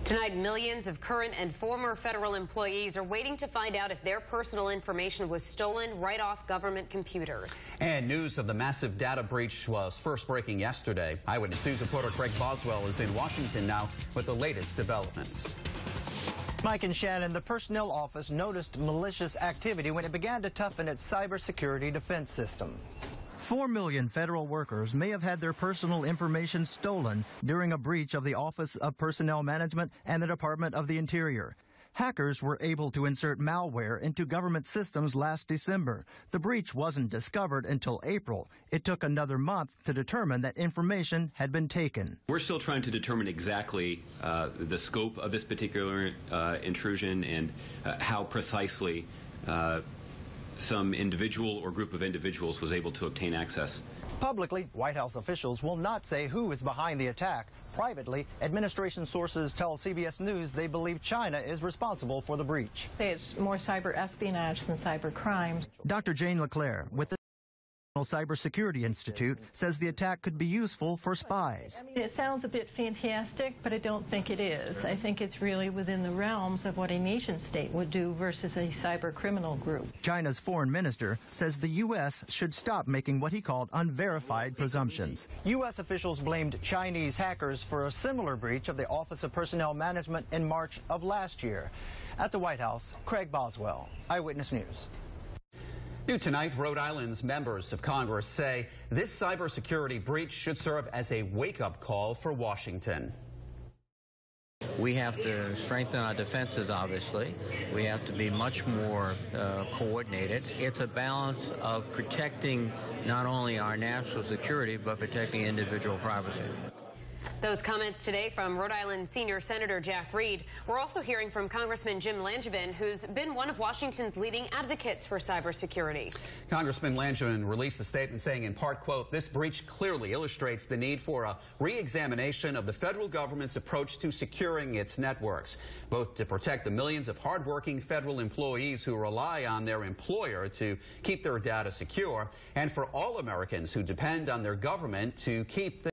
Tonight, millions of current and former federal employees are waiting to find out if their personal information was stolen right off government computers. And news of the massive data breach was first breaking yesterday. Eyewitness News reporter Craig Boswell is in Washington now with the latest developments. Mike and Shannon, the personnel office noticed malicious activity when it began to toughen its cybersecurity defense system. 4 million federal workers may have had their personal information stolen during a breach of the Office of Personnel Management and the Department of the Interior. Hackers were able to insert malware into government systems last December. The breach wasn't discovered until April. It took another month to determine that information had been taken. We're still trying to determine exactly the scope of this particular intrusion and how precisely some individual or group of individuals was able to obtain access. Publicly, White House officials will not say who is behind the attack. Privately, administration sources tell CBS News they believe China is responsible for the breach. It's more cyber espionage than cyber crimes. Dr. Jane LeClaire with the Cybersecurity Institute says the attack could be useful for spies. I mean, it sounds a bit fantastic, but I don't think it is. I think it's really within the realms of what a nation state would do versus a cyber criminal group. China's foreign minister says the U.S. should stop making what he called unverified presumptions. U.S. officials blamed Chinese hackers for a similar breach of the Office of Personnel Management in March of last year. At the White House, Craig Boswell, Eyewitness News. New tonight, Rhode Island's members of Congress say this cybersecurity breach should serve as a wake-up call for Washington. We have to strengthen our defenses, obviously. We have to be much more coordinated. It's a balance of protecting not only our national security, but protecting individual privacy. Those comments today from Rhode Island Senior Senator Jack Reed. We're also hearing from Congressman Jim Langevin, who's been one of Washington's leading advocates for cybersecurity. Congressman Langevin released a statement saying, in part, quote, "This breach clearly illustrates the need for a re-examination of the federal government's approach to securing its networks, both to protect the millions of hardworking federal employees who rely on their employer to keep their data secure, and for all Americans who depend on their government to keep the